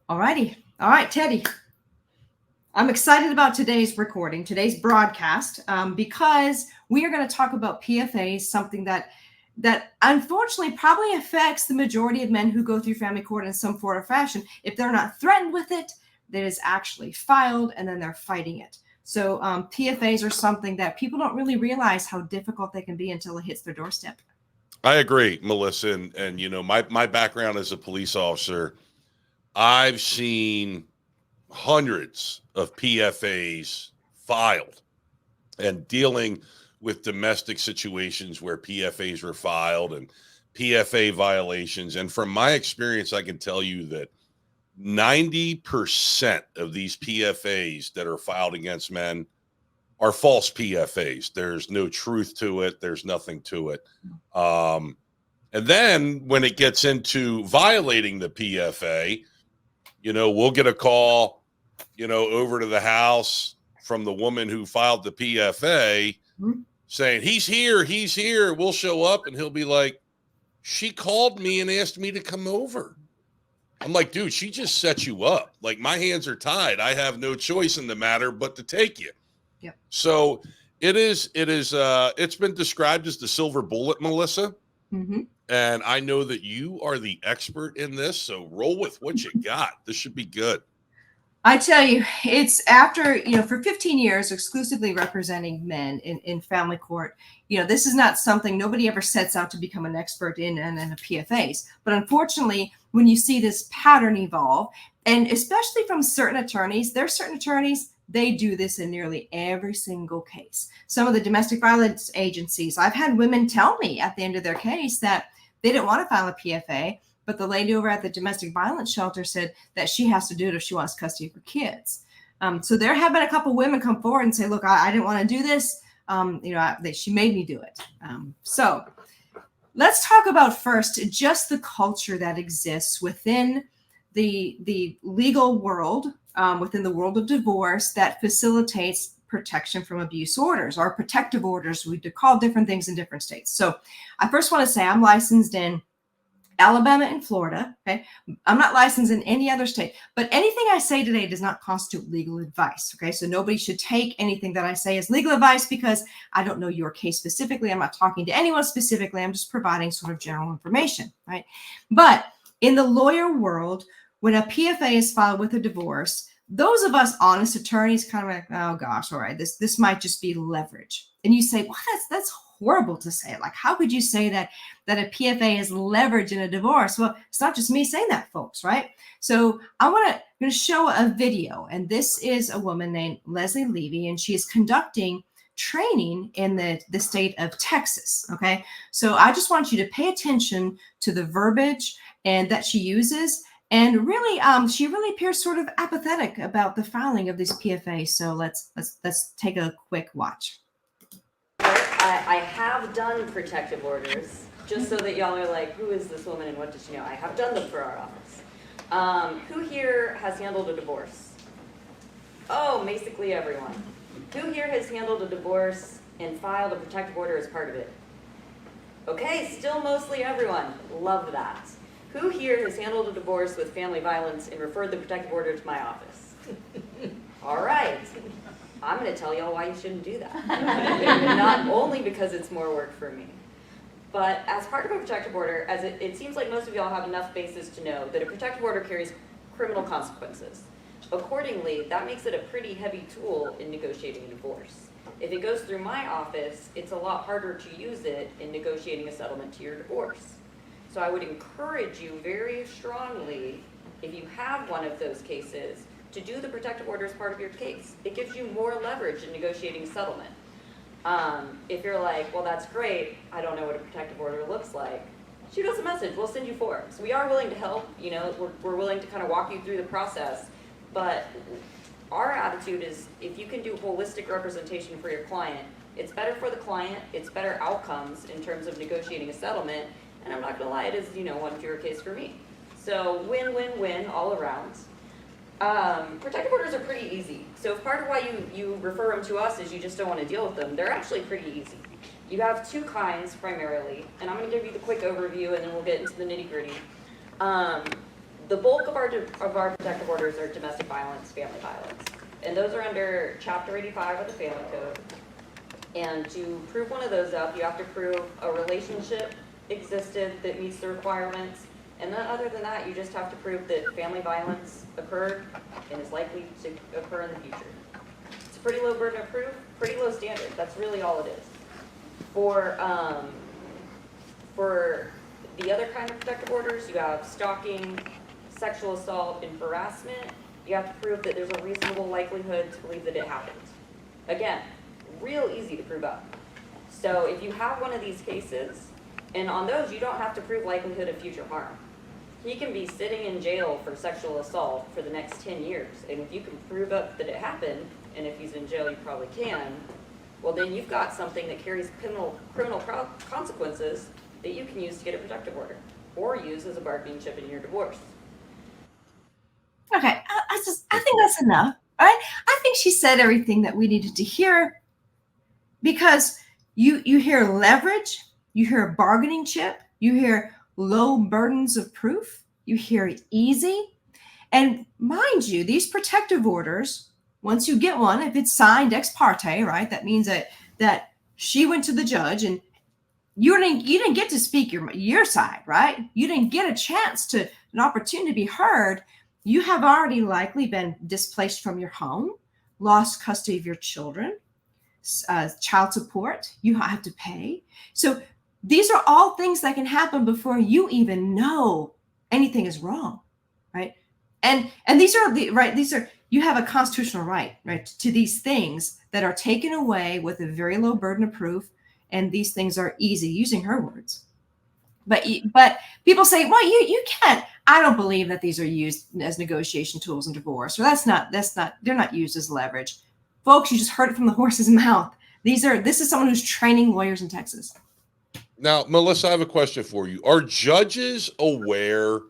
All righty. All right, Teddy. I'm excited about today's recording, today's broadcast, because we are going to talk about PFAs, something that unfortunately probably affects the majority of men who go through family court in some form or fashion. If they're not threatened with it, that is actually filed, and then they're fighting it. So PFAs are something that people don't really realize how difficult they can be until it hits their doorstep. I agree, Melissa. And you know, my background as a police officer, I've seen hundreds of PFAs filed and dealing with domestic situations where PFAs were filed and PFA violations. And from my experience, I can tell you that 90% of these PFAs that are filed against men are false PFAs. There's no truth to it. There's nothing to it. And then when it gets into violating the PFA, you know, we'll get a call, you know, over to the house from the woman who filed the PFA saying, he's here. We'll show up. And he'll be like, she called me and asked me to come over. I'm like, dude, she just set you up. Like, my hands are tied. I have no choice in the matter but to take you. Yep. So it's been described as the silver bullet, Melissa. Mm-hmm. And I know that you are the expert in this. So roll with what you got. This should be good. I tell you, it's after, for 15 years exclusively representing men in family court, this is not something nobody ever sets out to become an expert in PFAs. But unfortunately, when you see this pattern evolve, and especially from certain attorneys, there are certain attorneys, they do this in nearly every single case. Some of the domestic violence agencies, I've had women tell me at the end of their case that they didn't want to file a PFA, but the lady over at the domestic violence shelter said that she has to do it if she wants custody of her kids. So there have been a couple women come forward and say, look, I didn't want to do this. She made me do it. So let's talk about first just the culture that exists within the legal world, within the world of divorce, that facilitates protection from abuse orders or protective orders. We call different things in different states. So I first want to say I'm licensed in Alabama and Florida. Okay. I'm not licensed in any other state, but anything I say today does not constitute legal advice. Okay. So nobody should take anything that I say as legal advice because I don't know your case specifically. I'm not talking to anyone specifically. I'm just providing sort of general information. Right. But in the lawyer world, when a PFA is filed with a divorce, those of us honest attorneys kind of like, oh gosh, all right, this might just be leverage. And you say, well, that's horrible to say. Like, how could you say that a PFA is leverage in a divorce? Well, it's not just me saying that, folks, right? So I'm going to show a video, and this is a woman named Leslie Levy, and she is conducting training in the state of Texas. Okay, so I just want you to pay attention to the verbiage and that she uses. And really, she really appears sort of apathetic about the filing of these PFAs. So let's take a quick watch. I have done protective orders, just so that y'all are like, who is this woman and what does she know? I have done them for our office. Who here has handled a divorce? Oh, basically everyone. Who here has handled a divorce and filed a protective order as part of it? Okay, still mostly everyone. Love that. Who here has handled a divorce with family violence and referred the protective order to my office? All right. I'm going to tell y'all why you shouldn't do that. Not only because it's more work for me, but as part of a protective order, as it seems like most of y'all have enough basis to know that a protective order carries criminal consequences. Accordingly, that makes it a pretty heavy tool in negotiating a divorce. If it goes through my office, it's a lot harder to use it in negotiating a settlement to your divorce. So I would encourage you very strongly, if you have one of those cases, to do the protective order as part of your case. It gives you more leverage in negotiating settlement. If you're like, well, that's great, I don't know what a protective order looks like, shoot us a message, we'll send you forms. We are willing to help, we're willing to kind of walk you through the process, but our attitude is if you can do holistic representation for your client, it's better for the client, it's better outcomes in terms of negotiating a settlement, and I'm not gonna lie, it is, one fewer case for me. So win-win-win all around. Protective orders are pretty easy. So if part of why you refer them to us is you just don't want to deal with them, they're actually pretty easy. You have two kinds primarily, and I'm going to give you the quick overview and then we'll get into the nitty-gritty. the bulk of our protective orders are domestic violence, family violence. And those are under Chapter 85 of the Family Code. And to prove one of those up, you have to prove a relationship existed that meets the requirements. And then other than that, you just have to prove that family violence occurred and is likely to occur in the future. It's a pretty low burden of proof, pretty low standard. That's really all it is. For the other kind of protective orders, you have stalking, sexual assault, and harassment. You have to prove that there's a reasonable likelihood to believe that it happened. Again, real easy to prove up. So if you have one of these cases, and on those you don't have to prove likelihood of future harm. He can be sitting in jail for sexual assault for the next 10 years. And if you can prove up that it happened, and if he's in jail you probably can, well then you've got something that carries criminal consequences that you can use to get a protective order, or use as a bargaining chip in your divorce. Okay, I think that's enough. All right, I think she said everything that we needed to hear, because you hear leverage, you hear bargaining chip, you hear low burdens of proof, you hear easy, and mind you, these protective orders, once you get one, if it's signed ex parte, right, that means that she went to the judge and you didn't get to speak your side, right? You didn't get a chance to an opportunity to be heard. You have already likely been displaced from your home, lost custody of your children, child support you have to pay. So these are all things that can happen before you even know anything is wrong, right? And these are you have a constitutional right to these things that are taken away with a very low burden of proof, and these things are easy, using her words. But people say, well, you can't. I don't believe that these are used as negotiation tools in divorce, or that's not. They're not used as leverage, folks. You just heard it from the horse's mouth. This is someone who's training lawyers in Texas. Now, Melissa, I have a question for you. Are judges aware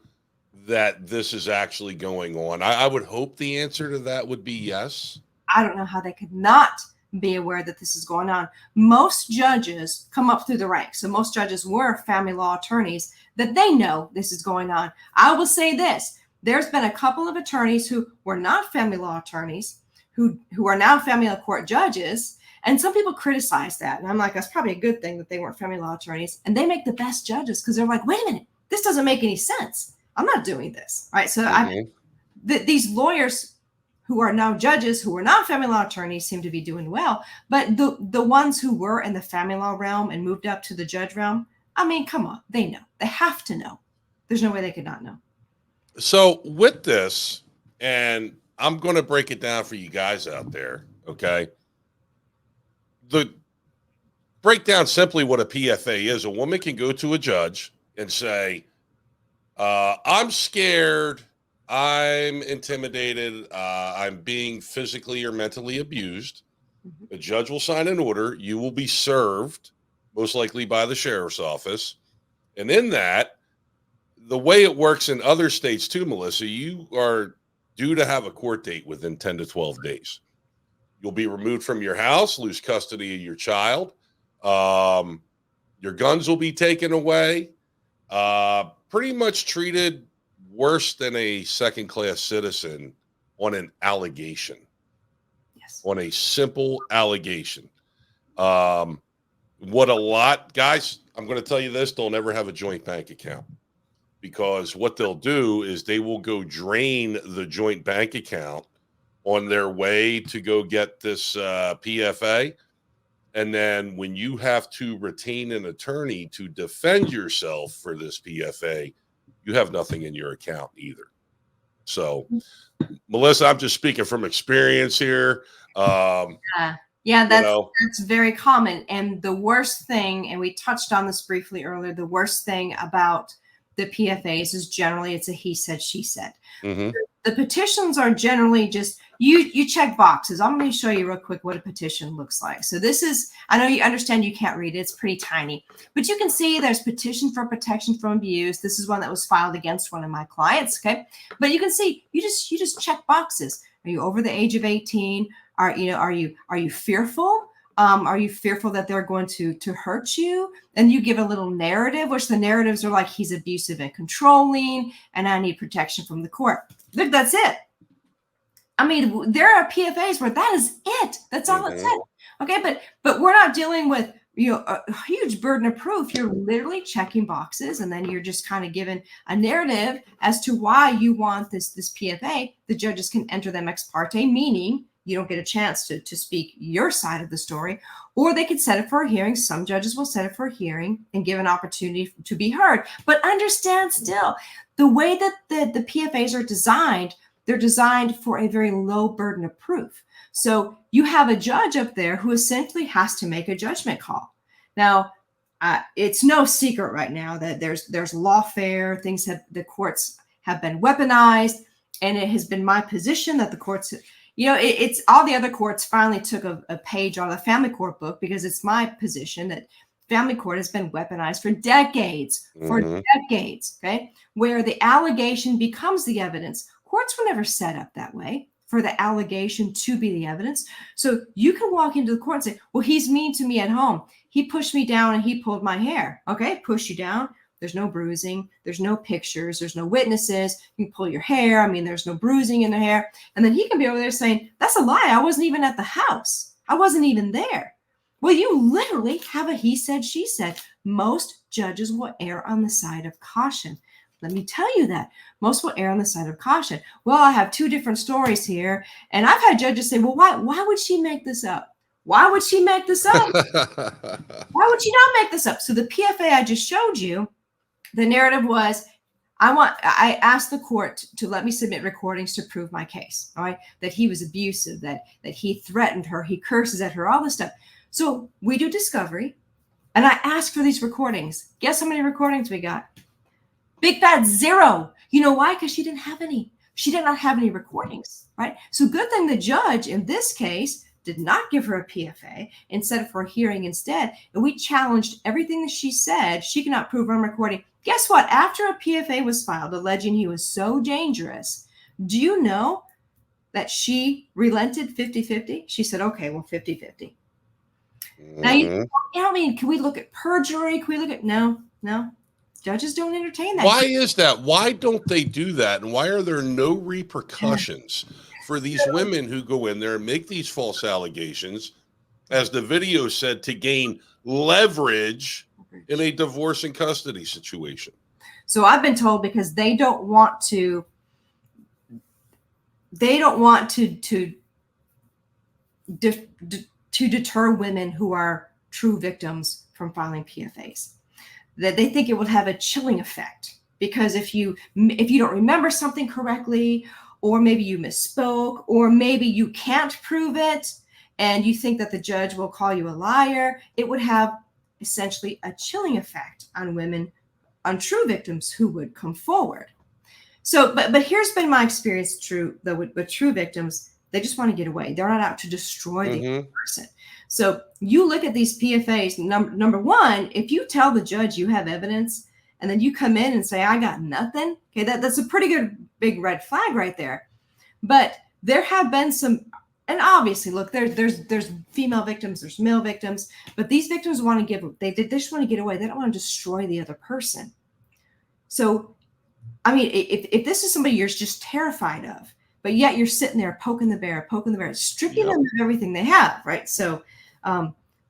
that this is actually going on? I would hope the answer to that would be yes. I don't know how they could not be aware that this is going on. Most judges come up through the ranks. So most judges were family law attorneys, that they know this is going on. I will say this. There's been a couple of attorneys who were not family law attorneys who are now family law court judges. And some people criticize that. And I'm like, that's probably a good thing that they weren't family law attorneys. And they make the best judges because they're like, wait a minute, this doesn't make any sense. I'm not doing this. Right. So these lawyers who are now judges, who are not family law attorneys, seem to be doing well. But the ones who were in the family law realm and moved up to the judge realm, I mean, come on, they know. They have to know. There's no way they could not know. So with this, and I'm going to break it down for you guys out there, okay? Break down simply what a PFA is. A woman can go to a judge and say, I'm scared, I'm intimidated, I'm being physically or mentally abused. The judge will sign an order. You will be served, most likely by the sheriff's office. And in that, the way it works in other states too, Melissa, you are due to have a court date within 10 to 12 days. You'll be removed from your house, lose custody of your child. Your guns will be taken away. Pretty much treated worse than a second-class citizen on an allegation. Yes. On a simple allegation. What a lot, guys, I'm going to tell you this, they'll never have a joint bank account, because what they'll do is they will go drain the joint bank account on their way to go get this PFA. And then when you have to retain an attorney to defend yourself for this PFA, you have nothing in your account either. So, Melissa, I'm just speaking from experience here. That's very common. And the worst thing, and we touched on this briefly earlier, the worst thing about the PFAs is generally it's a he said, she said. Mm-hmm. The petitions are generally just, you check boxes. I'm going to show you real quick what a petition looks like. So this is, I know you understand you can't read it. It's pretty tiny, but you can see there's petition for protection from abuse. This is one that was filed against one of my clients. Okay. But you can see, you just check boxes. Are you over the age of 18? Are you fearful? Are you fearful that they're going to hurt you? And you give a little narrative, which the narratives are like, he's abusive and controlling, and I need protection from the court. That's it. I mean, there are PFAs where that is it. That's all it said. Okay, but we're not dealing with a huge burden of proof. You're literally checking boxes, and then you're just kind of given a narrative as to why you want this PFA. The judges can enter them ex parte, meaning you don't get a chance to speak your side of the story, or they could set it for a hearing. Some judges will set it for a hearing and give an opportunity to be heard. But understand still, the way that the PFAs are designed, they're designed for a very low burden of proof. So you have a judge up there who essentially has to make a judgment call. Now, it's no secret right now that there's lawfare. The courts have been weaponized, and it has been my position that the courts, it's all the other courts finally took a page out of the family court book, because it's my position that family court has been weaponized for decades, okay, where the allegation becomes the evidence. Courts were never set up that way for the allegation to be the evidence. So you can walk into the court and say, well, he's mean to me at home. He pushed me down and he pulled my hair. Okay, push you down. There's no bruising. There's no pictures. There's no witnesses. You can pull your hair. I mean, there's no bruising in the hair. And then he can be over there saying, that's a lie. I wasn't even at the house. I wasn't even there. Well, you literally have a he said, she said. Most judges will err on the side of caution. Let me tell you that. Most will err on the side of caution. Well, I have two different stories here. And I've had judges say, well, why would she make this up? Why would she make this up? Why would she not make this up? So the PFA I just showed you, the narrative was, I asked the court to let me submit recordings to prove my case, all right? That he was abusive, that he threatened her, he curses at her, all this stuff. So we do discovery, and I asked for these recordings. Guess how many recordings we got? Big fat 0. You know why? Because she didn't have any. She did not have any recordings, right? So good thing the judge in this case did not give her a PFA and set it for a hearing instead. And we challenged everything that she said. She cannot prove on recording. Guess what? After a PFA was filed alleging he was so dangerous, do you know that she relented 50-50? She said, okay, well, 50-50. Now, I mean, can we look at perjury? Can we look at, no. Judges don't entertain that. Why is that? Why don't they do that? And why are there no repercussions for these women who go in there and make these false allegations, as the video said, to gain leverage in a divorce and custody situation? So I've been told because they don't want to deter women who are true victims from filing PFAs. That they think it would have a chilling effect, because if you don't remember something correctly, or maybe you misspoke, or maybe you can't prove it, and you think that the judge will call you a liar, it would have essentially a chilling effect on women, on true victims who would come forward. So, but here's been my experience with true victims. They just want to get away. They're not out to destroy the other person. So you look at these PFAs, number one, if you tell the judge you have evidence and then you come in and say, I got nothing, okay, that's a pretty good big red flag right there. But there have been some, and obviously, look, there's female victims, there's male victims, but these victims want to they just want to get away. They don't want to destroy the other person. So, I mean, if this is somebody you're just terrified of, but yet you're sitting there poking the bear, stripping them of everything they have, right? So,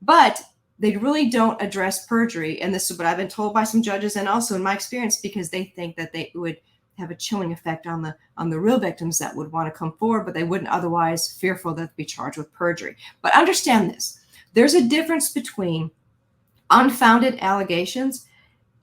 but they really don't address perjury. And this is what I've been told by some judges, and also in my experience, because they think that they would have a chilling effect on the real victims that would want to come forward, but they wouldn't otherwise, fearful that they'd be charged with perjury. But understand this, there's a difference between unfounded allegations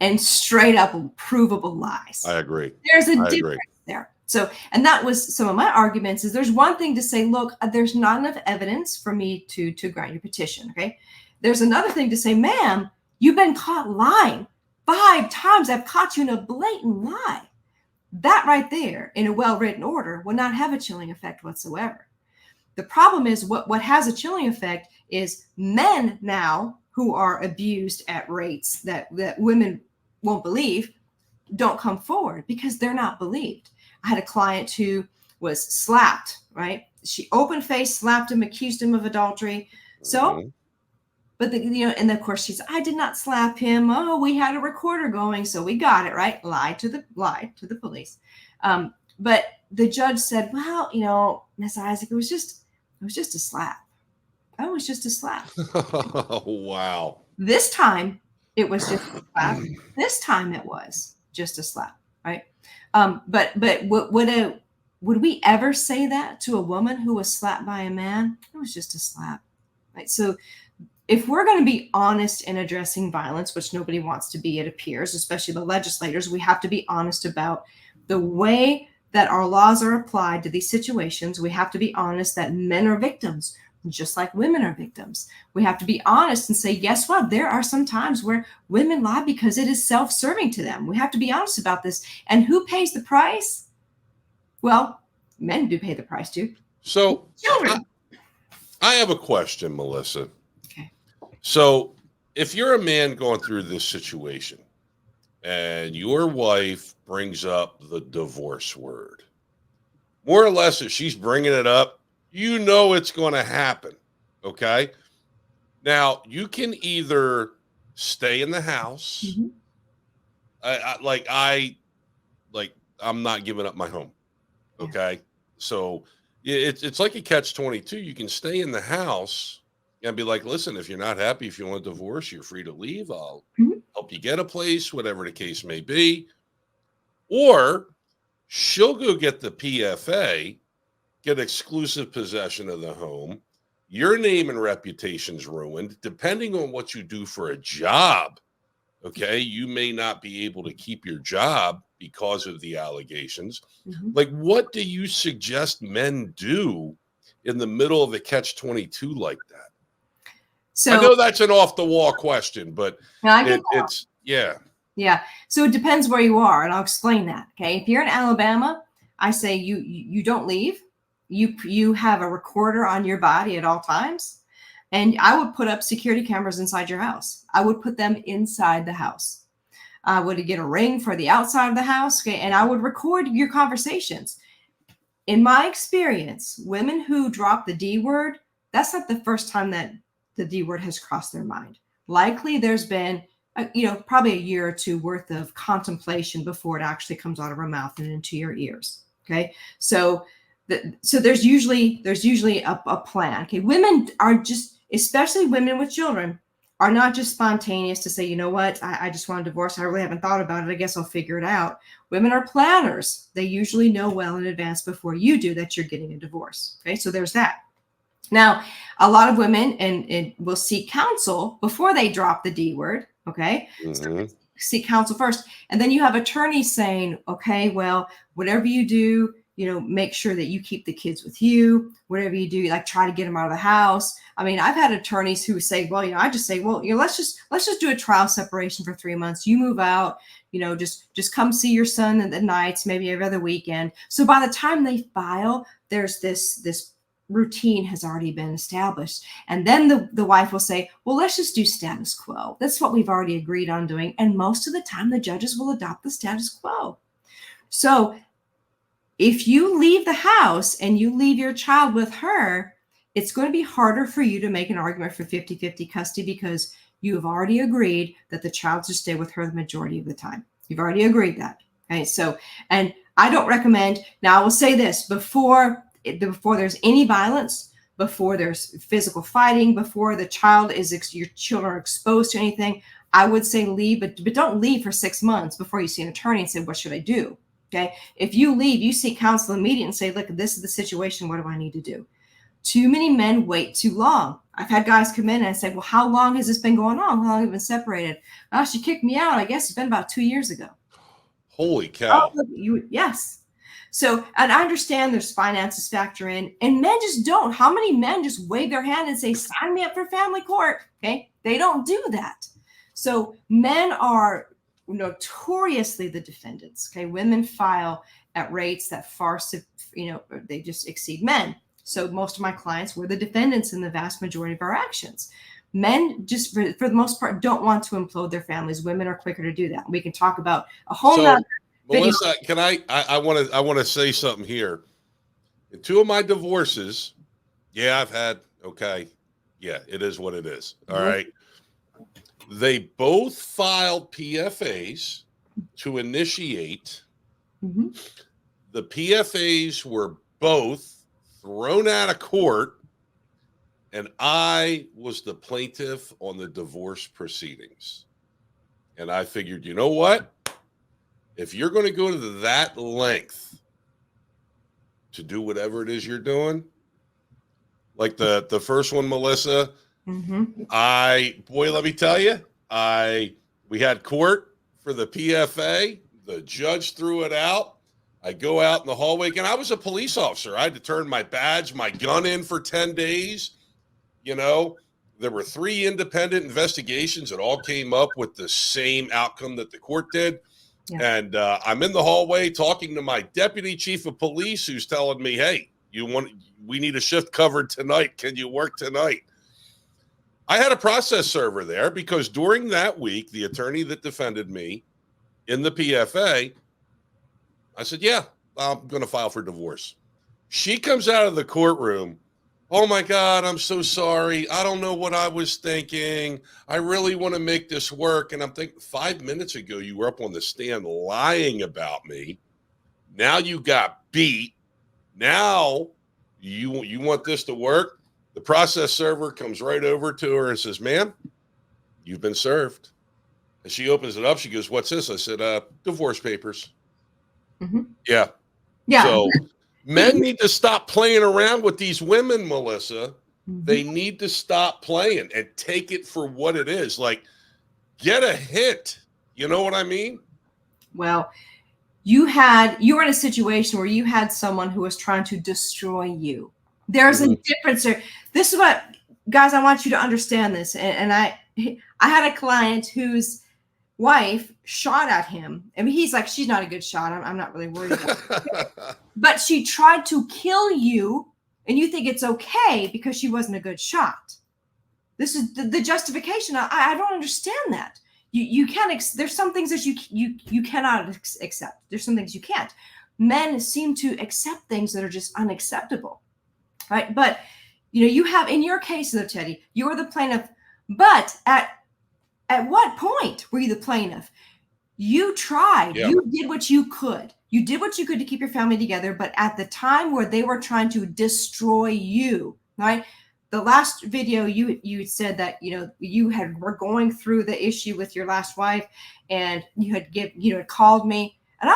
and straight up provable lies. I agree. There's a difference there. So, and that was some of my arguments, is there's one thing to say, look, there's not enough evidence for me to grant your petition, okay? There's another thing to say, ma'am, you've been caught lying 5 times. I've caught you in a blatant lie. That right there, in a well-written order, will not have a chilling effect whatsoever. The problem is what has a chilling effect is men now who are abused at rates that women won't believe don't come forward because they're not believed. I had a client who was slapped, right? She open-faced slapped him, accused him of adultery. So but and of course she's, I did not slap him. Oh, we had a recorder going, so we got it right. Lied to the police. But the judge said, well, Miss Isaac, it was just a slap. Oh, it was just a slap. Wow. This time it was just a slap. This time it was just a slap, right? But would we ever say that to a woman who was slapped by a man? It was just a slap, right? So if we're going to be honest in addressing violence, which nobody wants to be, it appears, especially the legislators, we have to be honest about the way that our laws are applied to these situations. We have to be honest that men are victims, just like women are victims. We have to be honest and say, yes, well, there are some times where women lie because it is self-serving to them. We have to be honest about this. And who pays the price? Well, men do pay the price too. So Children. I have a question, Melissa. Okay. So if you're a man going through this situation and your wife brings up the divorce word, more or less, if she's bringing it up, you know it's going to happen. Okay. Now you can either stay in the house. I'm not giving up my home. Okay. So it's like a catch-22. You can stay in the house and be like, listen, if you're not happy, if you want a divorce, you're free to leave. I'll help you get a place, whatever the case may be. Or she'll go get the PFA, get exclusive possession of the home. Your name and reputation's ruined. Depending on what you do for a job, okay, you may not be able to keep your job because of the allegations. Like, what do you suggest men do in the middle of the catch-22 like that? So I know that's an off-the-wall question, but it's yeah. So it depends where you are, and I'll explain that. Okay, if you're in Alabama, I say you don't leave. You have a recorder on your body at all times, and I would put up security cameras inside your house. I would put them inside the house. I would get a ring for the outside of the house, okay, and I would record your conversations. In my experience, women who drop the D word, that's not the first time that the D word has crossed their mind. Likely there's been, probably a year or two worth of contemplation before it actually comes out of her mouth and into your ears. Okay. So there's usually a plan. Okay. Women are just, especially women with children, are not just spontaneous to say, you know what, I just want a divorce. I really haven't thought about it. I guess I'll figure it out. Women are planners. They usually know well in advance before you do that you're getting a divorce. Okay. So there's that. Now, a lot of women and will seek counsel before they drop the D word. Okay. So seek counsel first. And then you have attorneys saying, okay, well, whatever you do, make sure that you keep the kids with you. Whatever you do, like try to get them out of the house. I mean, I've had attorneys who say, well, I just say, well, let's just do a trial separation for 3 months. You move out, just come see your son at the nights, maybe every other weekend. So by the time they file, there's this routine has already been established. And then the wife will say, well, let's just do status quo. That's what we've already agreed on doing. And most of the time the judges will adopt the status quo. So if you leave the house and you leave your child with her, it's going to be harder for you to make an argument for 50-50 custody because you have already agreed that the child should stay with her the majority of the time. You've already agreed that. Okay. So, and I don't recommend, now I will say this, before there's any violence, before there's physical fighting, before your children are exposed to anything, I would say leave, but don't leave for 6 months before you see an attorney and say, what should I do? Okay. If you leave, you seek counsel immediately and say, look, this is the situation. What do I need to do? Too many men wait too long. I've had guys come in and I say, well, how long has this been going on? How long have you been separated? Oh, she kicked me out. I guess it's been about 2 years ago. Holy cow. Oh, yes. So, and I understand there's finances factor in, and men just don't. How many men just wave their hand and say, sign me up for family court? Okay. They don't do that. So men are notoriously the defendants. Okay. Women file at rates that far, they just exceed men. So most of my clients were the defendants in the vast majority of our actions. Men just for the most part don't want to implode their families. Women are quicker to do that. We can talk about a whole nother video. Melissa, can I want to say something here. In 2 of my divorces, I've had Yeah, it is what it is. All Mhm. right. They both filed PFAs to initiate. Mhm. The PFAs were both thrown out of court, and I was the plaintiff on the divorce proceedings. And I figured, you know what? If you're going to go to that length to do whatever it is you're doing, like the first one, Melissa, Mhm. let me tell you, we had court for the PFA. The judge threw it out. I go out in the hallway again. I was a police officer. I had to turn my badge, my gun in for 10 days. You know, there were 3 independent investigations that all came up with the same outcome that the court did. Yeah. And I'm in the hallway talking to my deputy chief of police, who's telling me, "Hey, we need a shift covered tonight. Can you work tonight?" I had a process server there because during that week, the attorney that defended me in the PFA, I said, "Yeah, I'm going to file for divorce." She comes out of the courtroom. "Oh my God, I'm so sorry. I don't know what I was thinking. I really want to make this work." And I'm thinking, 5 minutes ago, you were up on the stand lying about me. Now you got beat. Now you want this to work? The process server comes right over to her and says, "Ma'am, you've been served." And she opens it up. She goes, "What's this?" I said, "Divorce papers." Mhm. Yeah. Yeah. So But men need to stop playing around with these women, Melissa. Mhm. They need to stop playing and take it for what it is. Like, get a hit. You know what I mean? Well, you were in a situation where you had someone who was trying to destroy you. There's a Mhm. difference there. This is what, guys, I want you to understand this. And I had a client whose wife shot at him. I mean, he's like, she's not a good shot. I'm not really worried about it. But she tried to kill you, and you think it's okay because she wasn't a good shot. This is the justification. I don't understand that. You can't. There's some things that you cannot accept. There's some things you can't. Men seem to accept things that are just unacceptable, right? But you have, in your case though, Teddy, you're the plaintiff. But at what point were you the plaintiff? You tried. Yeah. You did what you could. You did what you could to keep your family together. But at the time where they were trying to destroy you, right? The last video you said that you were going through the issue with your last wife, and you had called me, and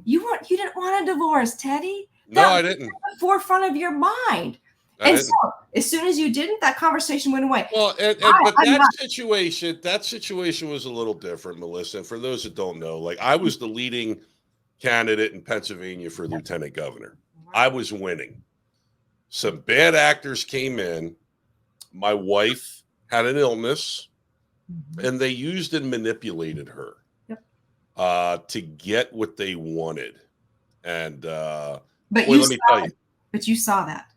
you didn't want a divorce, Teddy. No, That I was didn't. at the forefront of your mind. I And so didn't. as soon as you didn't, that conversation went away. Well, but I'm not. that situation was a little different, Melissa. And for those that don't know, like, I was the leading candidate in Pennsylvania for lieutenant governor. I was winning. Some bad actors came in. My wife had an illness, and they used and manipulated her to get what they wanted. And But boy, let me tell you. But you saw that.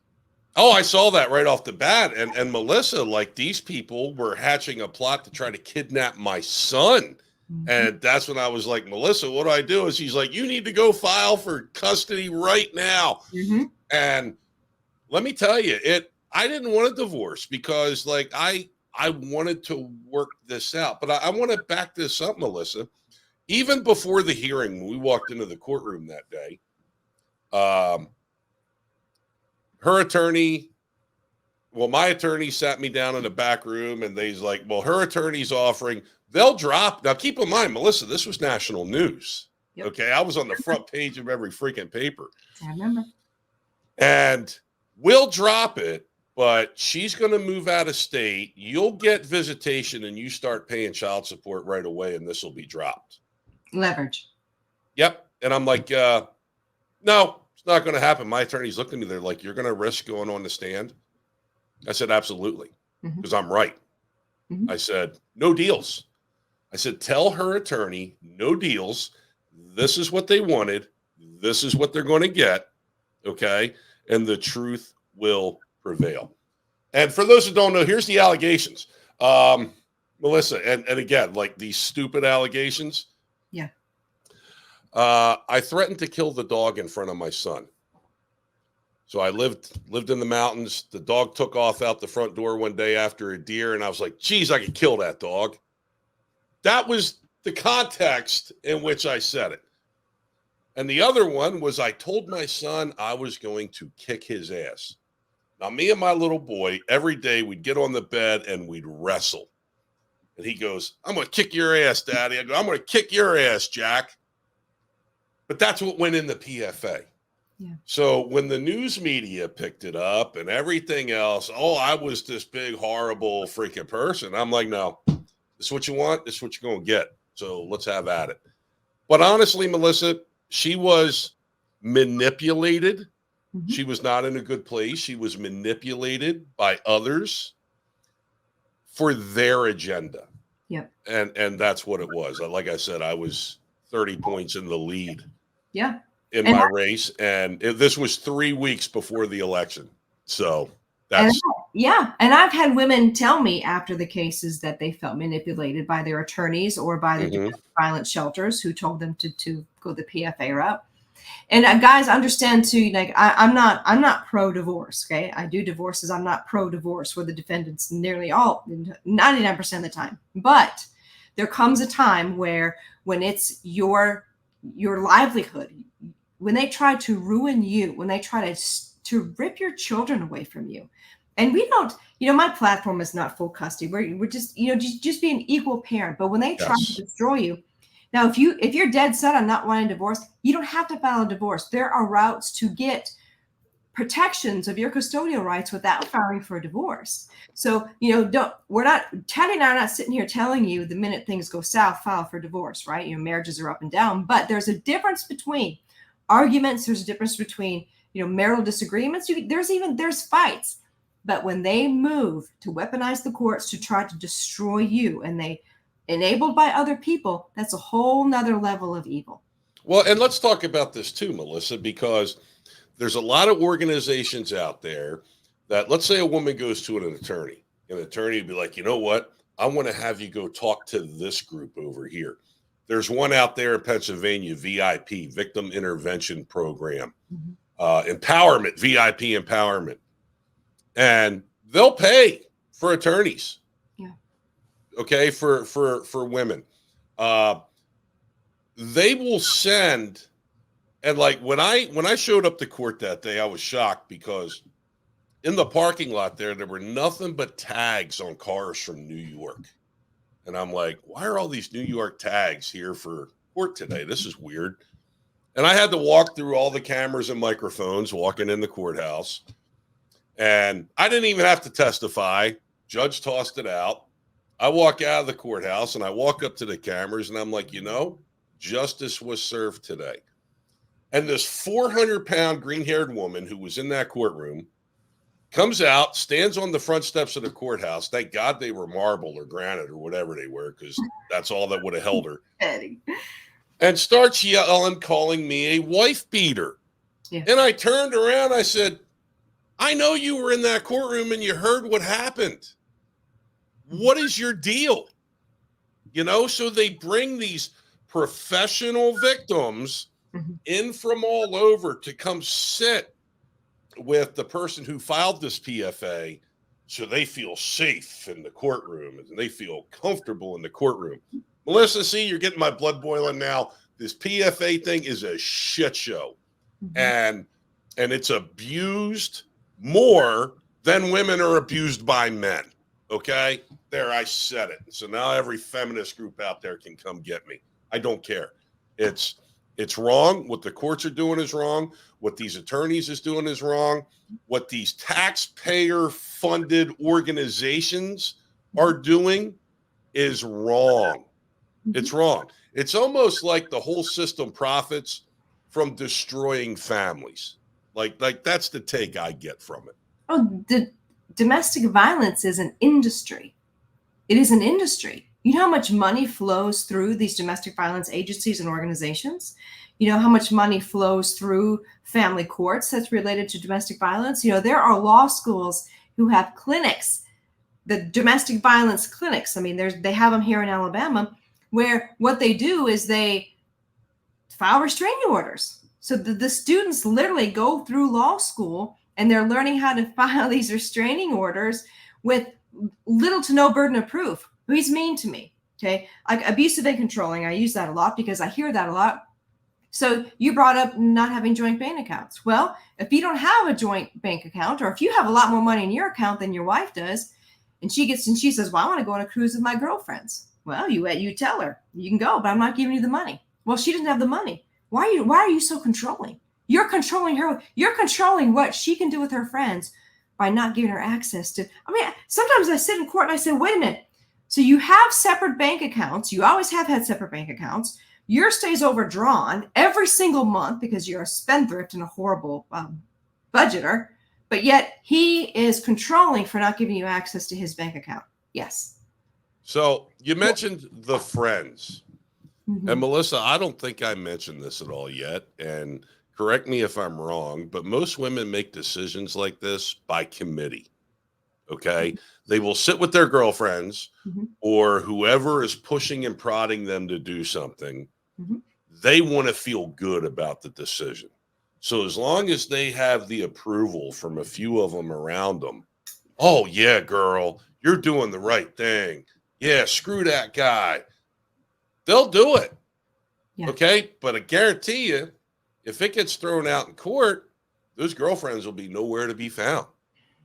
Oh, I saw that right off the bat. And Melissa, like, these people were hatching a plot to try to kidnap my son. Mhm. And that's when I was like, "Melissa, what do I do?" And she's like, "You need to go file for custody right now." Mhm. And let me tell you, I didn't want a divorce because, like, I wanted to work this out. But I want to back this up, Melissa. Even before the hearing, when we walked into the courtroom that day, her attorney, well, my attorney sat me down in the back room, and they's like, "Well, her attorney's offering, they'll drop." Now, keep in mind, Melissa, this was national news. Yep. Okay. I was on the front page of every freaking paper. I remember. And we'll drop it, but she's going to move out of state. You'll get visitation, and you start paying child support right away, and this will be dropped. Leverage. Yep. And I'm like, no, it's not going to happen. My attorneys looked at me. They're like, "You're going to risk going on the stand?" I said, "Absolutely," because I'm right. Mhm. I said, "No deals." I said, "Tell her attorney, no deals. This is what they wanted. This is what they're going to get. Okay. And the truth will prevail." And for those who don't know, here's the allegations. Melissa, and again, like, these stupid allegations. Yeah. I threatened to kill the dog in front of my son. So I lived in the mountains. The dog took off out the front door one day after a deer, and I was like, geez, I could kill that dog. That was the context in which I said it. And the other one was I told my son I was going to kick his ass. Now, me and my little boy, every day we'd get on the bed and we'd wrestle. And he goes, I'm going to kick your ass, Daddy. I go, I'm going to kick your ass, Jack. But that's what went in the PFA. Yeah. So when the news media picked it up and everything else, oh, I was this big, horrible freaking person. I'm like, no, this is what you want. This is what you're going to get. So let's have at it. But honestly, Melissa, she was manipulated. Mm-hmm. She was not in a good place. She was manipulated by others for their agenda. Yep. And that's what it was. Like I said, I was 30 points in the lead. Yeah. In my race, and this was 3 weeks before the election. So that's and I've had women tell me after the cases that they felt manipulated by their attorneys or by the domestic violence shelters who told them to go the PFA route. And guys, understand too, like I'm not pro-divorce. Okay, I do divorces. I'm not pro-divorce where the defendants nearly 99% of the time. But there comes a time where when it's your livelihood, when they try to ruin you, when they try to rip your children away from you, and we don't, my platform is not full custody. We're just, just be an equal parent. But when they try to destroy you, now if you're dead set on not wanting a divorce, you don't have to file a divorce. There are routes to get protections of your custodial rights without filing for a divorce. So, Teddy and I are not sitting here telling you the minute things go south, file for divorce, right? Marriages are up and down, but there's a difference between arguments. There's a difference between, marital disagreements. There's fights, but when they move to weaponize the courts to try to destroy you and they enabled by other people, that's a whole nother level of evil. Well, and let's talk about this too, Melissa, because there's a lot of organizations out there that, let's say a woman goes to an attorney would be like, you know what? I want to have you go talk to this group over here. There's one out there in Pennsylvania, VIP, Victim Intervention Program, empowerment, VIP empowerment. And they'll pay for attorneys. Yeah. Okay, for women. They will send, and like when I showed up to court that day, I was shocked because in the parking lot there were nothing but tags on cars from New York. And I'm like, why are all these New York tags here for court today? This is weird. And I had to walk through all the cameras and microphones walking in the courthouse. And I didn't even have to testify. Judge tossed it out. I walk out of the courthouse and I walk up to the cameras and I'm like, justice was served today. And this 400-pound green-haired woman who was in that courtroom comes out, stands on the front steps of the courthouse. Thank God they were marble or granite or whatever they were, because that's all that would have held her. Eddie. And starts yelling, calling me a wife beater. Yeah. And I turned around. I said, I know you were in that courtroom and you heard what happened. What is your deal? So they bring these professional victims in from all over to come sit with the person who filed this PFA so they feel safe in the courtroom and they feel comfortable in the courtroom. Melissa, see, you're getting my blood boiling now. This PFA thing is a shit show. And it's abused more than women are abused by men. Okay? There, I said it. So now every feminist group out there can come get me. I don't care. It's wrong. What the courts are doing is wrong. What these attorneys is doing is wrong. What these taxpayer-funded organizations are doing is wrong. It's wrong. It's almost like the whole system profits from destroying families. Like that's the take I get from it. Oh, the domestic violence is an industry. It is an industry. You know how much money flows through these domestic violence agencies and organizations? You know how much money flows through family courts that's related to domestic violence? There are law schools who have clinics, the domestic violence clinics. I mean, they have them here in Alabama, where what they do is they file restraining orders. So the students literally go through law school and they're learning how to file these restraining orders with little to no burden of proof. He's mean to me. Okay. Like abusive and controlling. I use that a lot because I hear that a lot. So you brought up not having joint bank accounts. Well, if you don't have a joint bank account, or if you have a lot more money in your account than your wife does, and she says, well, I want to go on a cruise with my girlfriends. Well, you tell her you can go, but I'm not giving you the money. Well, she doesn't have the money. Why are you so controlling? You're controlling her. You're controlling what she can do with her friends by not giving her access to. I mean, sometimes I sit in court and I say, wait a minute. So you have separate bank accounts. You always have had separate bank accounts. Yours stays overdrawn every single month because you're a spendthrift and a horrible budgeter. But yet he is controlling for not giving you access to his bank account. Yes. So you mentioned the friends. Mm-hmm. And Melissa, I don't think I mentioned this at all yet. And correct me if I'm wrong, but most women make decisions like this by committee. Okay. Mm-hmm. They will sit with their girlfriends mm-hmm. or whoever is pushing and prodding them to do something. Mm-hmm. They want to feel good about the decision. So as long as they have the approval from a few of them around them, oh, yeah, girl, you're doing the right thing. Yeah, screw that guy. They'll do it. Yeah. Okay. But I guarantee you, if it gets thrown out in court, those girlfriends will be nowhere to be found.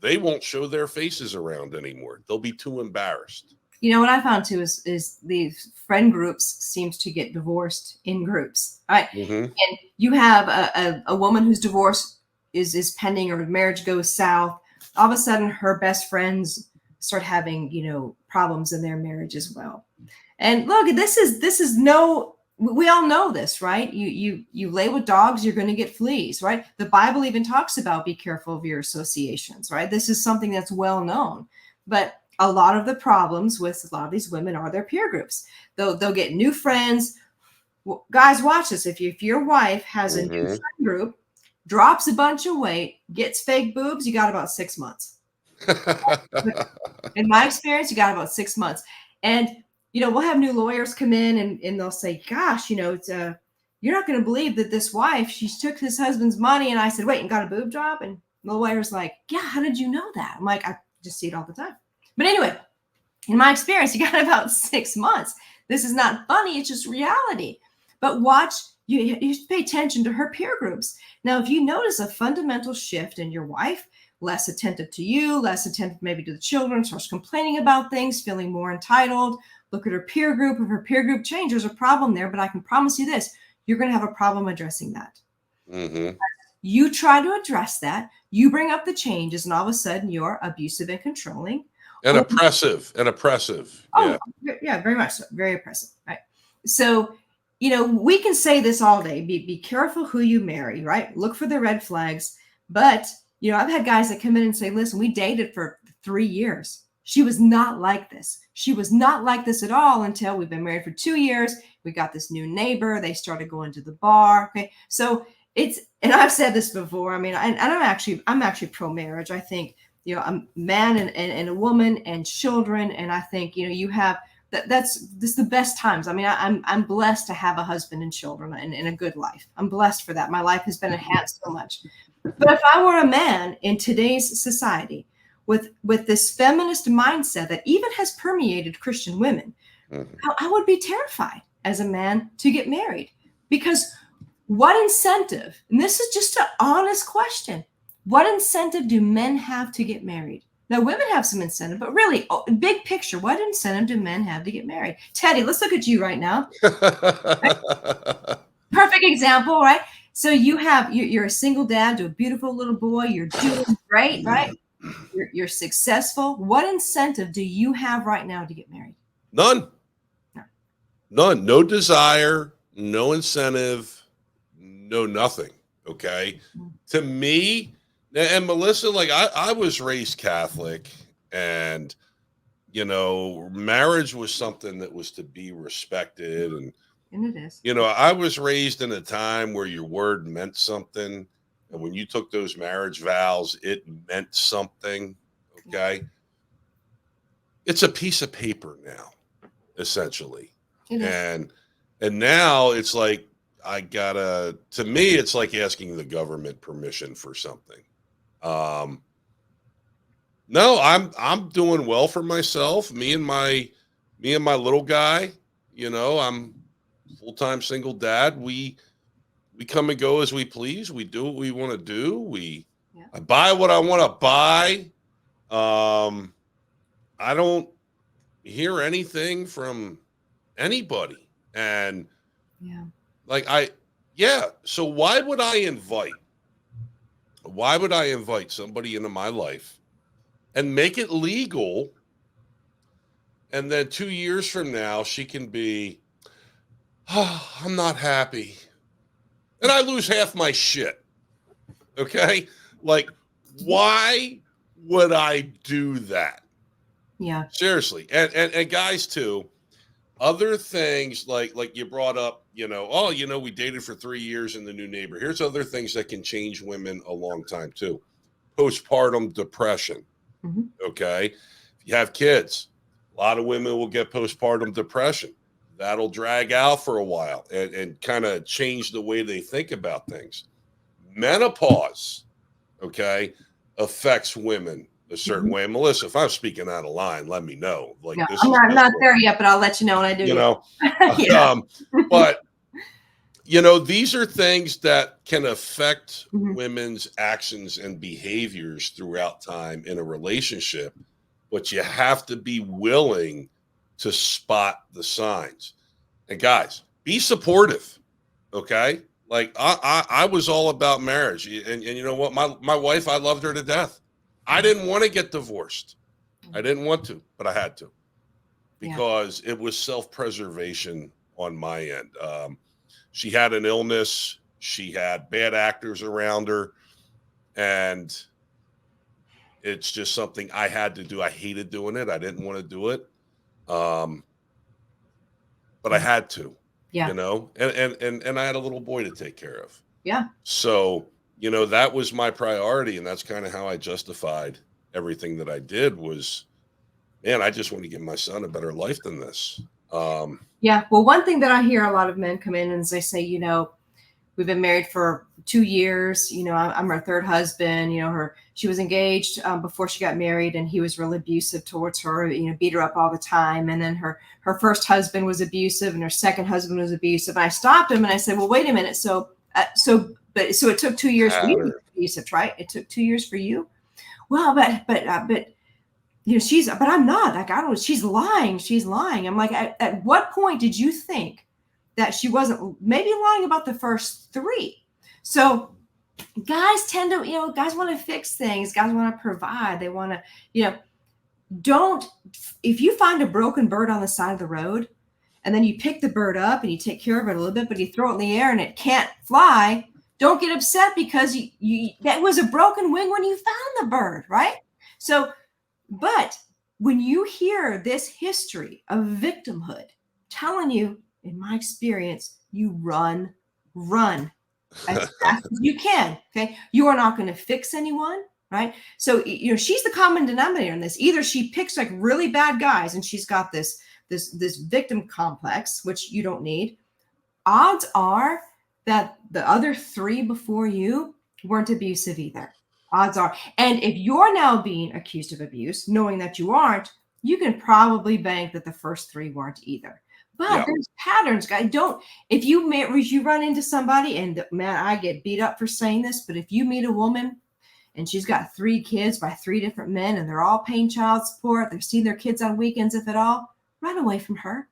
They won't show their faces around anymore. They'll be too embarrassed. You know what I found too is these friend groups seems to get divorced in groups, right? Mm-hmm. And you have a woman whose divorce is pending or marriage goes south. All of a sudden, her best friends start having problems in their marriage as well. And look, this is no. We all know this, right? You lay with dogs, you're going to get fleas, right? The Bible even talks about be careful of your associations, right? This is something that's well known. But a lot of the problems with a lot of these women are their peer groups. They'll get new friends. Well, guys, watch this. If your wife has a new friend group, drops a bunch of weight, gets fake boobs, you got about 6 months. In my experience, you got about 6 months. And we'll have new lawyers come in and they'll say, gosh, it's you're not going to believe that this wife, she took his husband's money. And I said, wait, and got a boob job? And the lawyer's like, yeah, how did you know that? I'm like, I just see it all the time. But anyway, in my experience, you got about 6 months. This is not funny. It's just reality. But watch, you pay attention to her peer groups. Now, if you notice a fundamental shift in your wife, less attentive to you, less attentive maybe to the children, starts complaining about things, feeling more entitled. Look at her peer group. If her peer group changes, there's a problem there. But I can promise you this, you're going to have a problem addressing that. Mm-hmm. You try to address that. You bring up the changes, and all of a sudden you're abusive and controlling. And oppressive. Oh, yeah, very much so. Very oppressive. Right. So, we can say this all day. Be careful who you marry, right? Look for the red flags. But, I've had guys that come in and say, listen, we dated for 3 years. She was not like this. She was not like this at all until we've been married for 2 years. We got this new neighbor. They started going to the bar. Okay. So and I've said this before. I mean, and I'm actually pro-marriage. I think, a man and a woman and children. And I think, you have that's the best times. I mean, I'm blessed to have a husband and children and a good life. I'm blessed for that. My life has been enhanced so much. But if I were a man in today's society with this feminist mindset that even has permeated Christian women, mm-hmm. I would be terrified as a man to get married. Because what incentive, and this is just an honest question, what incentive do men have to get married? Now, women have some incentive, but really, big picture, what incentive do men have to get married? Teddy, let's look at you right now. Right? Perfect example, right? So you're a single dad to a beautiful little boy. You're doing great, right? You're successful. What incentive do you have right now to get married? None. None. No desire, no incentive, no nothing. Okay. Mm-hmm. To me, and Melissa, like I was raised Catholic, and marriage was something that was to be respected, and it is. I was raised in a time where your word meant something, and when you took those marriage vows, it meant something. Okay, it's a piece of paper now, essentially, and now it's like to me, it's like asking the government permission for something. No, I'm doing well for myself. Me and my little guy, I'm full-time single dad. We come and go as we please. We do what we want to do. I buy what I want to buy. I don't hear anything from anybody. And like so why would I invite somebody into my life and make it legal, and then 2 years from now she can be, oh, I'm not happy, and I lose half my shit. Okay? Like, why would I do that? Yeah. Seriously. And guys too, other things like you brought up, we dated for 3 years in the new neighbor. Here's other things that can change women a long time too. Postpartum depression. Mm-hmm. Okay. If you have kids, a lot of women will get postpartum depression. That'll drag out for a while and kind of change the way they think about things. Menopause, okay, affects women a certain way. Melissa, if I'm speaking out of line, let me know. Like, Yeah, this I'm not there yet, but I'll let you know when I do. But these are things that can affect women's actions and behaviors throughout time in a relationship, but you have to be willing to spot the signs. And guys, be supportive. Okay. Like I was all about marriage, and you know what? My wife, I loved her to death. I didn't want to get divorced. I didn't want to, but I had to, because it was self-preservation on my end. She had an illness. She had bad actors around her, and it's just something I had to do. I hated doing it. I didn't want to do it. But I had to. Yeah. And I had a little boy to take care of. Yeah. So, that was my priority. And that's kind of how I justified everything that I did was, man, I just want to give my son a better life than this. Yeah. Well, one thing that I hear a lot of men come in and they say, we've been married for 2 years. I'm her third husband. She was engaged before she got married, and he was really abusive towards her, beat her up all the time. And then her first husband was abusive, and her second husband was abusive. And I stopped him and I said, well, wait a minute. So it took 2 years for you to be abusive, right? It took 2 years for you. Well, but but I'm not, like, she's lying. She's lying. I'm like, at what point did you think that she wasn't maybe lying about the first 3? So guys tend to, guys want to fix things. Guys want to provide. They want to, if you find a broken bird on the side of the road and then you pick the bird up and you take care of it a little bit, but you throw it in the air and it can't fly, don't get upset because that was a broken wing when you found the bird, right? So, but when you hear this history of victimhood, telling you, in my experience, you run as fast as you can. Okay. You are not going to fix anyone. Right. So, she's the common denominator in this. Either she picks like really bad guys and she's got this victim complex, which you don't need. Odds are that the other 3 before you weren't abusive either. Odds are. And if you're now being accused of abuse, knowing that you aren't, you can probably bank that the first 3 weren't either. But there's patterns, guys. If you run into somebody, and man, I get beat up for saying this, but if you meet a woman and she's got 3 kids by 3 different men and they're all paying child support, they're seeing their kids on weekends, if at all, run away from her.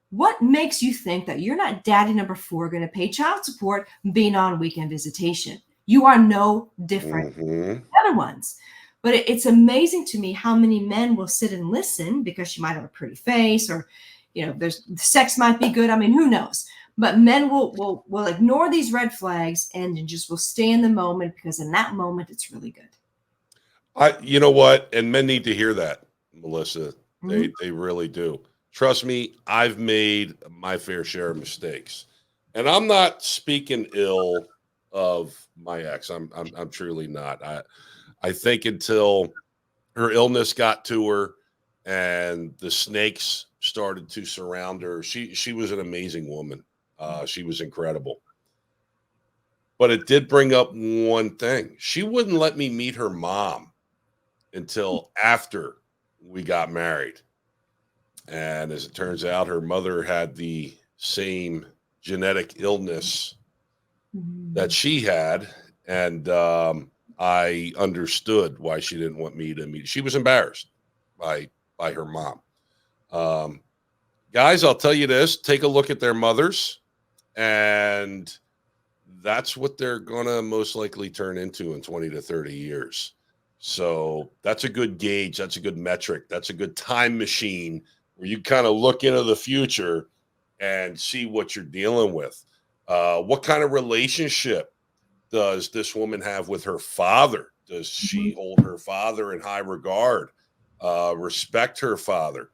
What makes you think that you're not daddy number 4 going to pay child support being on weekend visitation? You are no different than other ones. But it's amazing to me how many men will sit and listen because she might have a pretty face, or there's sex might be good. I mean, who knows? But men will ignore these red flags and just will stay in the moment, because in that moment it's really good. You know what? And men need to hear that, Melissa. They really do. Trust me, I've made my fair share of mistakes, and I'm not speaking ill of my ex. I'm truly not. I think until her illness got to her and the snakes started to surround her, she was an amazing woman. She was incredible. But it did bring up one thing. She wouldn't let me meet her mom until after we got married. And as it turns out, her mother had the same genetic illness that she had. And I understood why she didn't want me to meet. She was embarrassed by her mom. Guys, I'll tell you this, take a look at their mothers, and that's what they're going to most likely turn into in 20 to 30 years. So that's a good gauge. That's a good metric. That's a good time machine where you kind of look into the future and see what you're dealing with. What kind of relationship does this woman have with her father? Does she hold her father in high regard? Respect her father?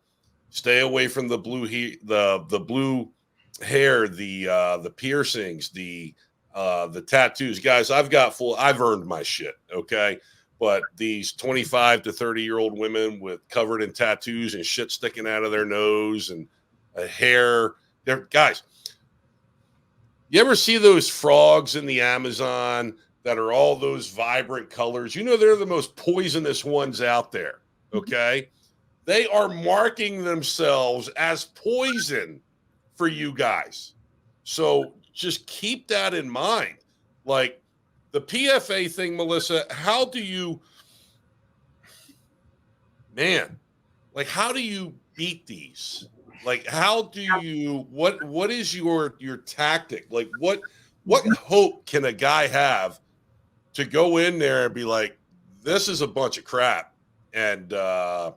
Stay away from the blue the blue hair, the piercings, the tattoos. Guys, I've earned my shit, okay? But these 25 to 30-year-old women with covered in tattoos and shit sticking out of their nose and hair, guys, you ever see those frogs in the Amazon that are all those vibrant colors? You know, they're the most poisonous ones out there, okay? They are marking themselves as poison for you guys. So just keep that in mind. Like the PFA thing, Melissa, how do you beat these? Like, how do you, what is your tactic? Like what hope can a guy have to go in there and be like, this is a bunch of crap, and to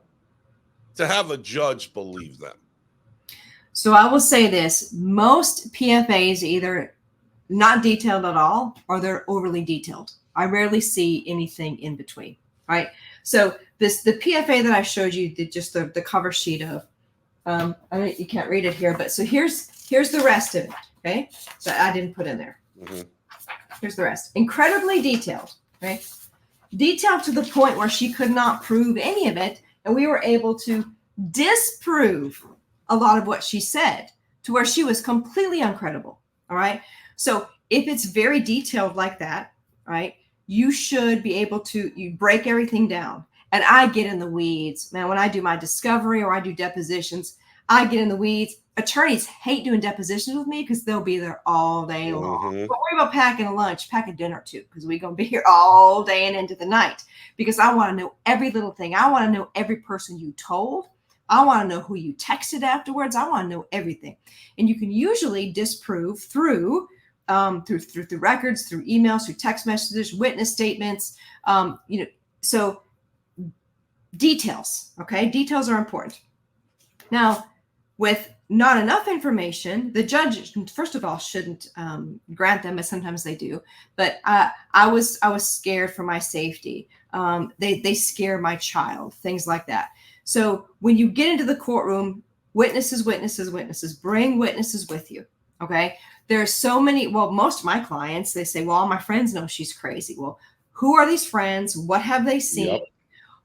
have a judge believe them? So I will say this, most PFAs either not detailed at all or they're overly detailed. I rarely see anything in between, right? So the PFA that I showed you, the cover sheet of, I mean, you can't read it here, but so here's the rest of it, okay? So I didn't put in there. Here's the rest. Incredibly detailed, okay? Detailed to the point where she could not prove any of it, and we were able to disprove a lot of what she said to where she was completely uncredible, all right? So if it's very detailed like that, right, you should be able to, you break everything down. And I get in the weeds, man. When I do my discovery or I do depositions, I get in the weeds. Attorneys hate doing depositions with me because they'll be there all day long. Don't worry about packing a lunch, pack a dinner too, because we're going to be here all day and into the night, because I want to know every little thing. I want to know every person you told. I want to know who you texted afterwards. I want to know everything. And you can usually disprove through records, through emails, through text messages, witness statements, so details, okay? Details are important. Now, with not enough information, the judge, first of all, shouldn't grant them, as sometimes they do. But I was scared for my safety. They scare my child, things like that. So when you get into the courtroom, witnesses, bring witnesses with you, okay? There's so many, well, most of my clients, they say, well, all my friends know she's crazy. Well, who are these friends? What have they seen? Yep.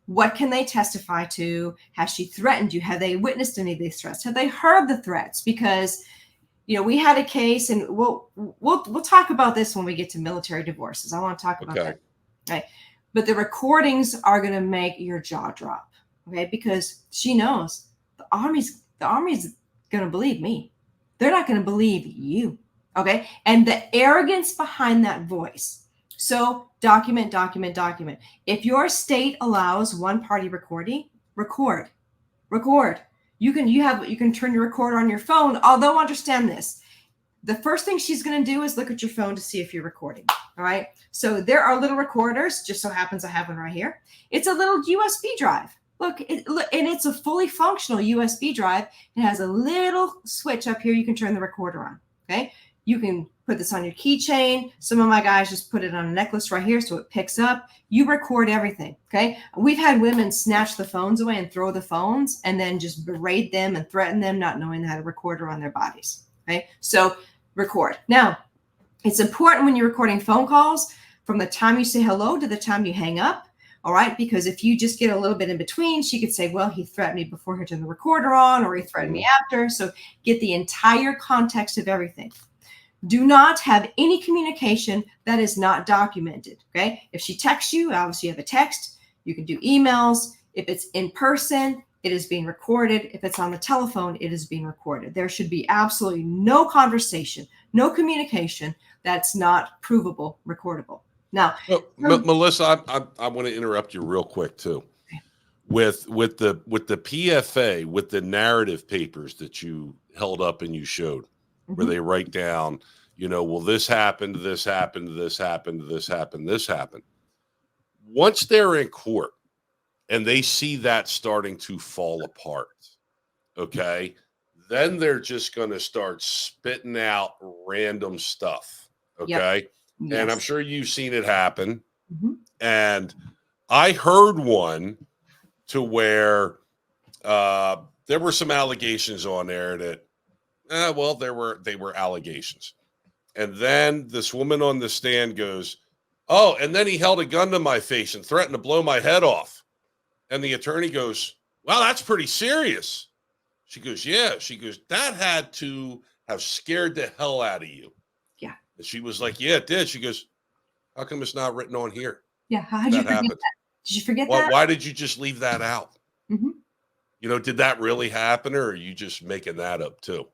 What can they testify to? Has she threatened you? Have they witnessed any of these threats? Have they heard the threats? Because, we had a case, and we'll talk about this when we get to military divorces. I want to talk about that. Right? But the recordings are going to make your jaw drop, okay? Because she knows the Army's going to believe me. They're not going to believe you, okay? And the arrogance behind that voice. So document. If your state allows one-party recording, record. You can turn your recorder on your phone. Although understand this, the first thing she's going to do is look at your phone to see if you're recording. All right. So there are little recorders. Just so happens I have one right here. It's a little USB drive. Look, and it's a fully functional USB drive. It has a little switch up here. You can turn the recorder on. Okay. You can put this on your keychain. Some of my guys just put it on a necklace right here so it picks up. You record everything, okay? We've had women snatch the phones away and throw the phones and then just berate them and threaten them, not knowing they had a recorder on their bodies, okay? So record. Now, it's important when you're recording phone calls from the time you say hello to the time you hang up, all right? Because if you just get a little bit in between, she could say, well, he threatened me before he turned the recorder on, or he threatened me after. So get the entire context of everything. Do not have any communication that is not documented. Okay. If she texts you, obviously you have a text. You can do emails. If it's in person, it is being recorded. If it's on the telephone, it is being recorded. There should be absolutely no conversation, no communication that's not provable, recordable. Now, Melissa, I want to interrupt you real quick too. With the PFA, with the narrative papers that you held up and you showed, where they write down, well, this happened, this happened, this happened, this happened, this happened. Once they're in court and they see that starting to fall apart, okay, then they're just going to start spitting out random stuff, okay? Yep. Yes. And I'm sure you've seen it happen. And I heard one to where there were some allegations on there that, they were allegations. And then this woman on the stand goes, oh, and then he held a gun to my face and threatened to blow my head off. And the attorney goes, well, that's pretty serious. She goes, yeah. She goes, that had to have scared the hell out of you. Yeah. And she was like, yeah, it did. She goes, how come it's not written on here? Yeah. How did you forget that? Did you forget that? Why did you just leave that out? Did that really happen, or are you just making that up too?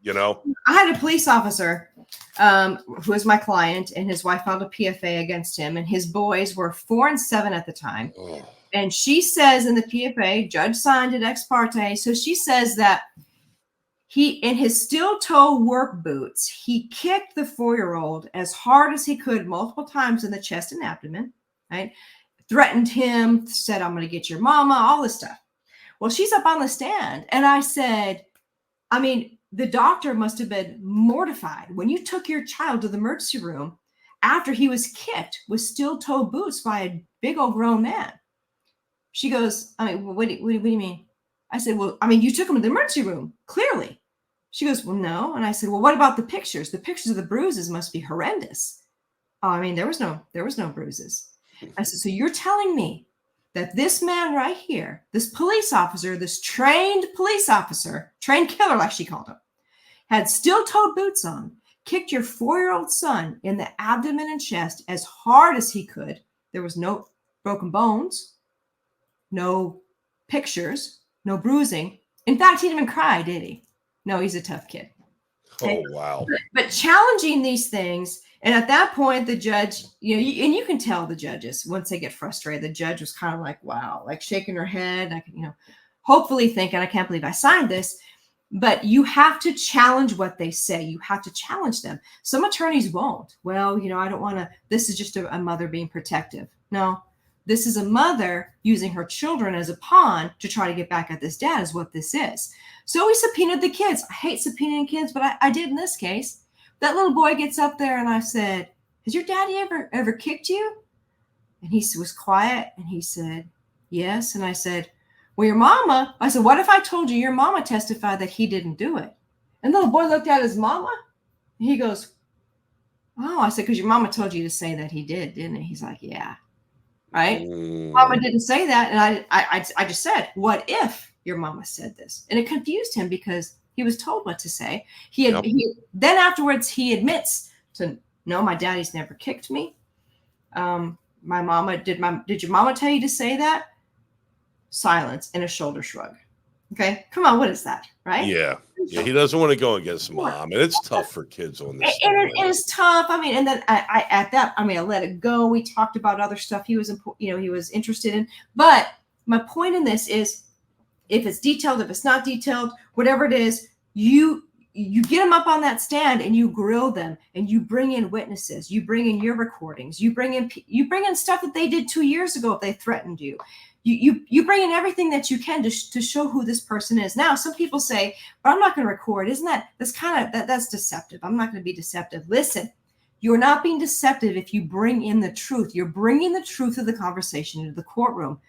I had a police officer who was my client, and his wife filed a PFA against him, and his boys were 4 and 7 at the time. Oh. And she says in the PFA, judge signed it ex parte. So she says that he, in his steel toe work boots, he kicked the 4-year-old as hard as he could multiple times in the chest and abdomen, right? Threatened him, said, I'm going to get your mama, all this stuff. Well, she's up on the stand. And I said, the doctor must have been mortified when you took your child to the emergency room after he was kicked with steel toe boots by a big old grown man. She goes, what do you mean? I said, well, you took him to the emergency room, clearly. She goes, well, no. And I said, well, what about the pictures? The pictures of the bruises must be horrendous. Oh, there was no bruises. I said, so you're telling me that this man right here, this police officer, this trained police officer, trained killer, like she called him, had steel-toed boots on, kicked your 4-year-old son in the abdomen and chest as hard as he could. There was no broken bones, no pictures, no bruising. In fact, he didn't even cry, did he? No, he's a tough kid. Okay? Oh, wow. But challenging these things, and at that point, the judge, and you can tell the judges, once they get frustrated, the judge was kind of like, wow, like shaking her head, hopefully thinking, I can't believe I signed this. But you have to challenge what they say. You have to challenge them. Some attorneys won't. Well, I don't want to, this is just a mother being protective. No, this is a mother using her children as a pawn to try to get back at this dad is what this is. So we subpoenaed the kids. I hate subpoenaing kids, but I did in this case. That little boy gets up there and I said, has your daddy ever kicked you? And he was quiet and he said, yes. And I said, well, your mama, I said, what if I told you your mama testified that he didn't do it? And the little boy looked at his mama and he goes, oh, I said, because your mama told you to say that he did, didn't he? He's like, yeah. Right. Mama didn't say that. And I just said, what if your mama said this? And it confused him because he was told what to say. Then afterwards, he admits to, no, my daddy's never kicked me. My mama, did your mama tell you to say that? Silence and a shoulder shrug. Okay. Come on. What is that? Right. Yeah. He doesn't want to go against mom. And it's tough for kids on this. And it is tough. And then I let it go. We talked about other stuff he was interested in. But my point in this is, if it's detailed, if it's not detailed, whatever it is, you get them up on that stand and you grill them and you bring in witnesses, you bring in your recordings, you bring in stuff that they did 2 years ago if they threatened you. You bring in everything that you can to show who this person is. Now, some people say, but I'm not going to record. Isn't that's deceptive? I'm not going to be deceptive. Listen, you're not being deceptive if you bring in the truth. You're bringing the truth of the conversation into the courtroom.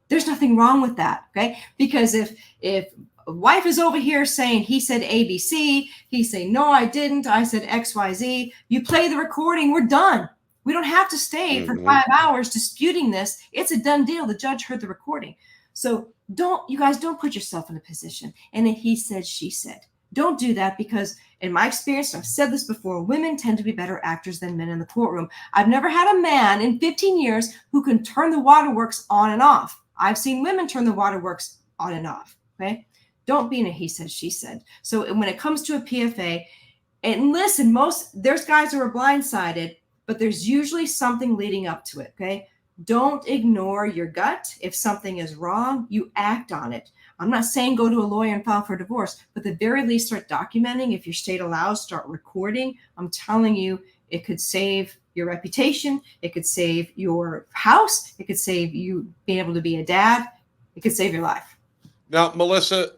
There's nothing wrong with that, okay? Because if wife is over here saying he said ABC, he say, no, I didn't. I said XYZ. You play the recording. We're done. We don't have to stay for 5 hours disputing this. It's a done deal. The judge heard the recording. So you guys don't put yourself in a position. And then he said, she said, Don't do that, because in my experience, I've said this before, women tend to be better actors than men in the courtroom. I've never had a man in 15 years who can turn the waterworks on and off. I've seen women turn the waterworks on and off. Okay. Don't be in a he said, she said. So when it comes to a PFA, and listen, there's guys who are blindsided, but there's usually something leading up to it. Okay. Don't ignore your gut. If something is wrong, you act on it. I'm not saying go to a lawyer and file for divorce, but at the very least start documenting. If your state allows, start recording. I'm telling you, it could save your reputation. It could save your house. It could save you being able to be a dad. It could save your life. Now, Melissa,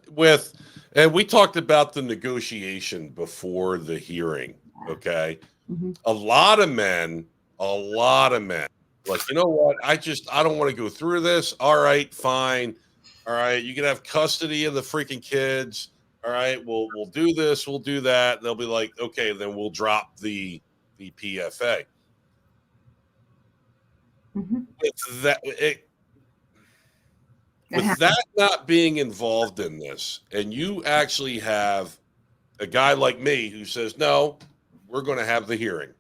and we talked about the negotiation before the hearing, okay? Mm-hmm. A lot of men, like, you know what? I don't want to go through this. All right, fine. All right, you can have custody of the freaking kids. All right, we'll do this, we'll do that. And they'll be like, okay, then we'll drop the PFA. Mm-hmm. With that not being involved in this, and you actually have a guy like me who says, no, we're going to have the hearing.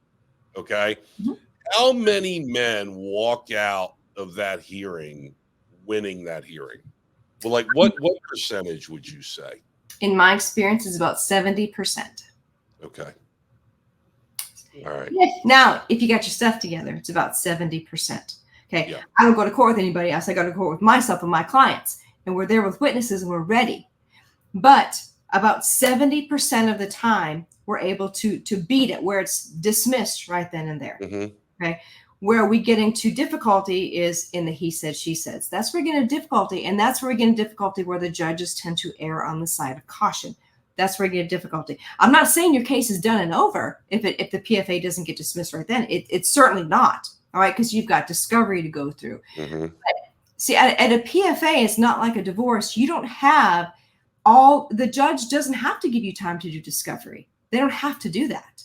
Okay. Mm-hmm. How many men walk out of that hearing winning that hearing? Well, like what percentage would you say? In my experience, it's about 70%. Okay. All right. Now, if you got your stuff together, it's about 70%. Okay. Yeah. I don't go to court with anybody else. I go to court with myself and my clients, and we're there with witnesses and we're ready. But about 70% of the time, we're able to beat it, where it's dismissed right then and there. Mm-hmm. Okay. Where we get into difficulty is in the he said, she says. That's where we get into difficulty. And that's where we get into difficulty where the judges tend to err on the side of caution. That's where we get difficulty. I'm not saying your case is done and over if the PFA doesn't get dismissed right then. It's certainly not. All right. Because you've got discovery to go through. Mm-hmm. But see, at a PFA, it's not like a divorce. You don't have the judge doesn't have to give you time to do discovery. They don't have to do that.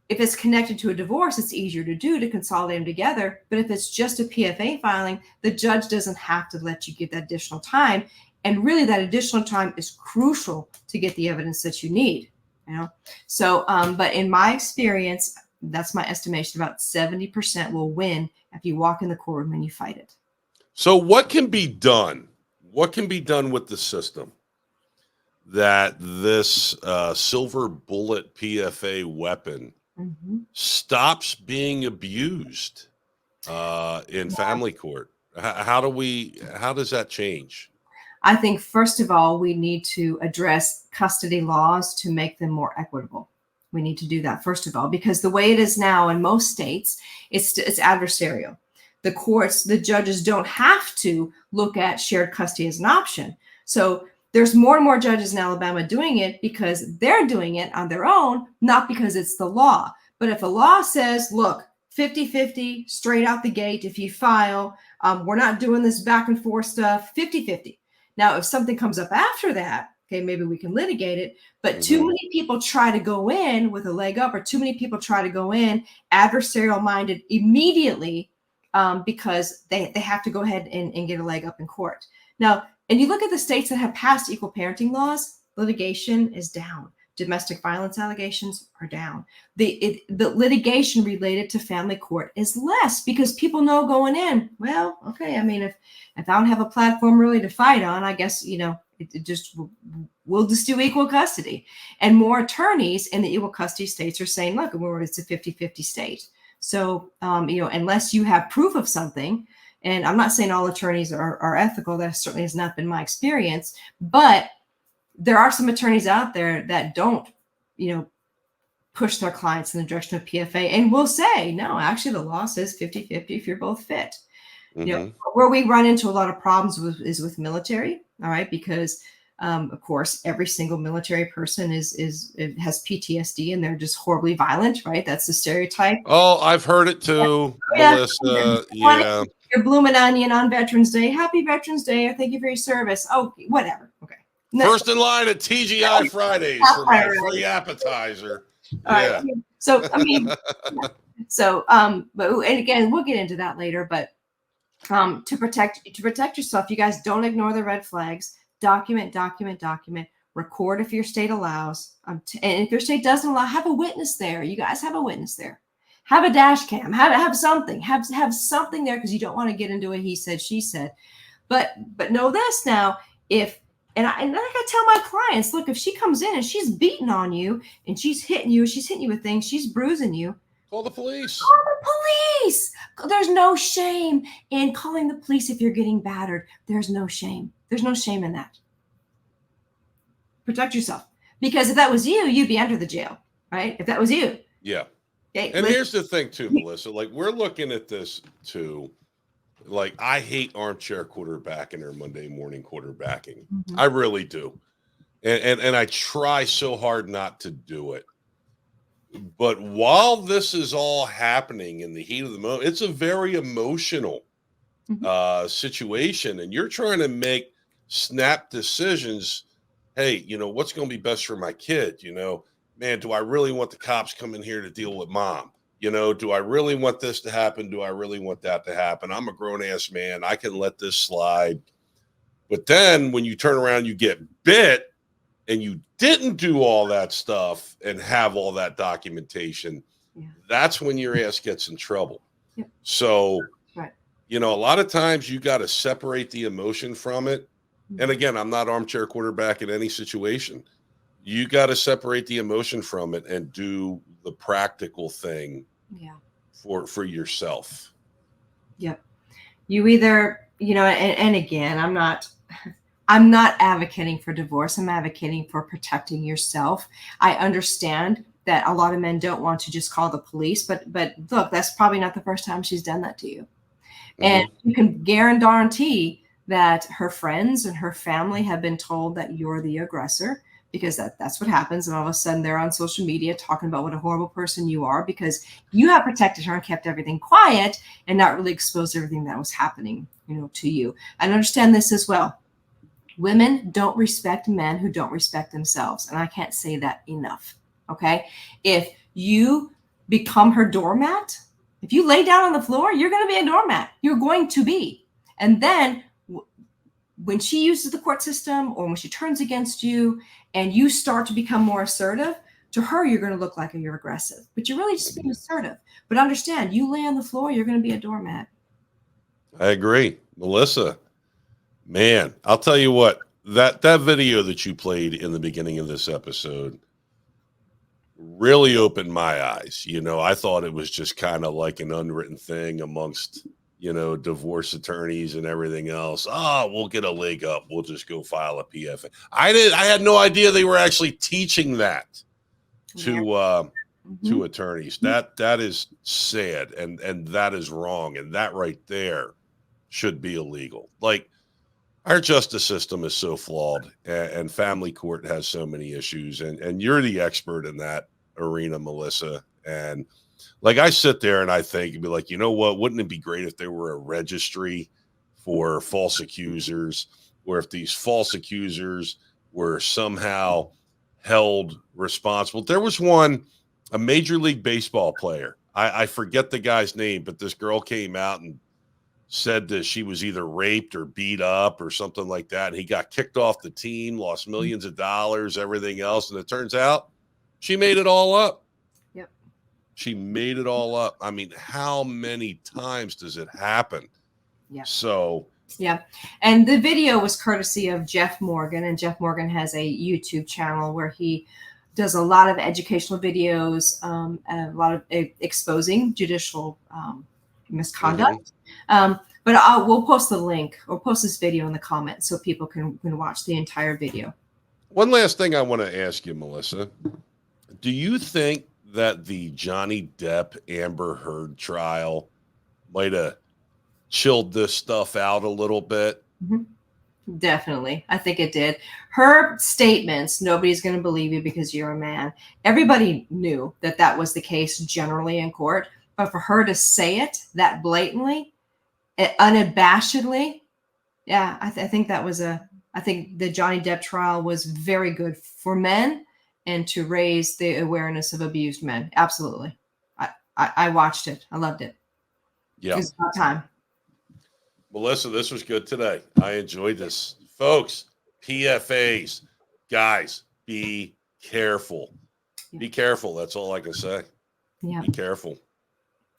If it's connected to a divorce, it's easier to do to consolidate them together. But if it's just a PFA filing, the judge doesn't have to let you get that additional time. And really, that additional time is crucial to get the evidence that you need. So, but in my experience, that's my estimation. About 70% will win if you walk in the courtroom and you fight it. So, what can be done? What can be done with the system that this silver bullet PFA weapon stops being abused in family court? How does that change? I think, first of all, we need to address custody laws to make them more equitable. We need to do that, first of all, because the way it is now in most states, it's adversarial. The courts, the judges don't have to look at shared custody as an option. So there's more and more judges in Alabama doing it because they're doing it on their own, not because it's the law. But if a law says, look, 50-50, straight out the gate, if you file, we're not doing this back and forth stuff, 50-50. Now, if something comes up after that, okay, maybe we can litigate it. But too many people try to go in with a leg up, or too many people try to go in adversarial minded immediately because they have to go ahead and get a leg up in court. Now, and you look at the states that have passed equal parenting laws, litigation is down. Domestic violence allegations are down. The litigation related to family court is less because people know going in, well, okay, I mean, if I don't have a platform really to fight on, I guess, we'll just do equal custody. And more attorneys in the equal custody states are saying, look, it's a 50-50 state. So, unless you have proof of something, and I'm not saying all attorneys are ethical, that certainly has not been my experience, but there are some attorneys out there that don't, push their clients in the direction of PFA and will say, no, actually the law says 50-50 if you're both fit. Where we run into a lot of problems is with military. All right. Because of course, every single military person has PTSD and they're just horribly violent. Right. That's the stereotype. Oh, I've heard it too, Melissa. Yeah. Your blooming onion on Veterans Day. Happy Veterans Day. Or thank you for your service. Oh, whatever. Okay. No. First in line at TGI Fridays for my free appetizer. Yeah. Right. So, I mean, but and again, we'll get into that later, but to protect yourself, you guys don't ignore the red flags. Document. record if your state allows. And if your state doesn't allow, have a witness there. You guys have a witness there. Have a dash cam. Have something. Have something there, because you don't want to get into a he said, she said. But know this now, and I gotta tell my clients, look, if she comes in and she's beating on you and she's hitting you with things, she's bruising you, Call the police. call the police. There's no shame in calling the police if you're getting battered. There's no shame. There's no shame in that. Protect yourself. Because if that was you, you'd be under the jail, right? If that was you. Yeah. Okay, And here's the thing too, Melissa, like we're looking at this too. Like I hate armchair quarterbacking or Monday morning quarterbacking. Mhm. I really do. And I try so hard not to do it. But while this is all happening in the heat of the moment, it's a very emotional situation. And you're trying to make snap decisions. Hey, you know, what's going to be best for my kid? You know, man, do I really want the cops coming here to deal with mom? You know, do I really want this to happen? Do I really want that to happen? I'm a grown ass man. I can let this slide. But then when you turn around, you get bit and you didn't do all that stuff and have all that documentation. Yeah. That's when your ass gets in trouble. Yep. So, Right. you know, a lot of times you got to separate the emotion from it. And again, I'm not armchair quarterback in any situation. You got to separate the emotion from it and do the practical thing for yourself. Yep. You either, you know, and again, I'm not advocating for divorce. I'm advocating for protecting yourself. I understand that a lot of men don't want to just call the police, but look, that's probably not the first time she's done that to you. And you can guarantee that her friends and her family have been told that you're the aggressor, because that's what happens. And all of a sudden they're on social media talking about what a horrible person you are, because you have protected her and kept everything quiet and not really exposed everything that was happening, you know, to you. And understand this as well. Women don't respect men who don't respect themselves. And I can't say that enough. Okay. If you become her doormat, if you lay down on the floor, you're going to be a doormat. You're going to be. And then when she uses the court system, or when she turns against you and you start to become more assertive, to her, you're going to look like you're aggressive, but you're really just being assertive. But understand, you lay on the floor, you're going to be a doormat. I agree. Melissa, man, I'll tell you what, that video that you played in the beginning of this episode really opened my eyes. You know, I thought it was just kind of like an unwritten thing amongst, you know, divorce attorneys and everything else. Oh, we'll get a leg up. We'll just go file a PFA. I had no idea they were actually teaching that to attorneys. That is sad, and that is wrong. And that right there should be illegal. Like, our justice system is so flawed, and family court has so many issues, and you're the expert in that arena, Melissa. And like, I sit there and I think, and be like, you know what, wouldn't it be great if there were a registry for false accusers, or if these false accusers were somehow held responsible? There was one, a Major League Baseball player. I forget the guy's name, but this girl came out and said that she was either raped or beat up or something like that. And he got kicked off the team, lost millions of dollars, everything else. And it turns out she made it all up. Yep. She made it all up. I mean, how many times does it happen? Yeah. So. Yeah. And the video was courtesy of Jeff Morgan. And Jeff Morgan has a YouTube channel where he does a lot of educational videos, a lot of exposing judicial misconduct. But we'll post the link, or post this video in the comments so people can watch the entire video. One last thing I want to ask you, Melissa. Do you think that the Johnny Depp Amber Heard trial might have chilled this stuff out a little bit? Definitely. I think it did. Her statements, nobody's going to believe you because you're a man. Everybody knew that that was the case generally in court. But for her to say it that blatantly, unabashedly, yeah, I think that was I think the Johnny Depp trial was very good for men and to raise the awareness of abused men. Absolutely. I watched it. I loved it. Yeah. It's about time. Melissa, this was good today. I enjoyed this. Folks, PFAs, guys, be careful. Be careful. That's all I can say. Yeah. Be careful.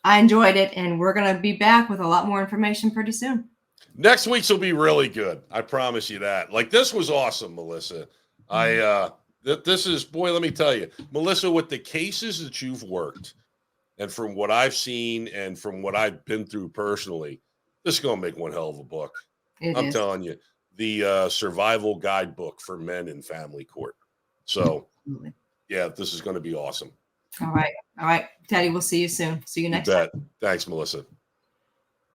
I enjoyed it, and we're going to be back with a lot more information pretty soon. Next week's will be really good. I promise you that. Like, this was awesome, Melissa. This is, boy, let me tell you, Melissa, with the cases that you've worked, and from what I've seen and from what I've been through personally, this is going to make one hell of a book. I'm telling you, the survival guidebook for men in family court. So, yeah, this is going to be awesome. All right. Teddy, we'll see you soon. See you next time. Thanks, Melissa.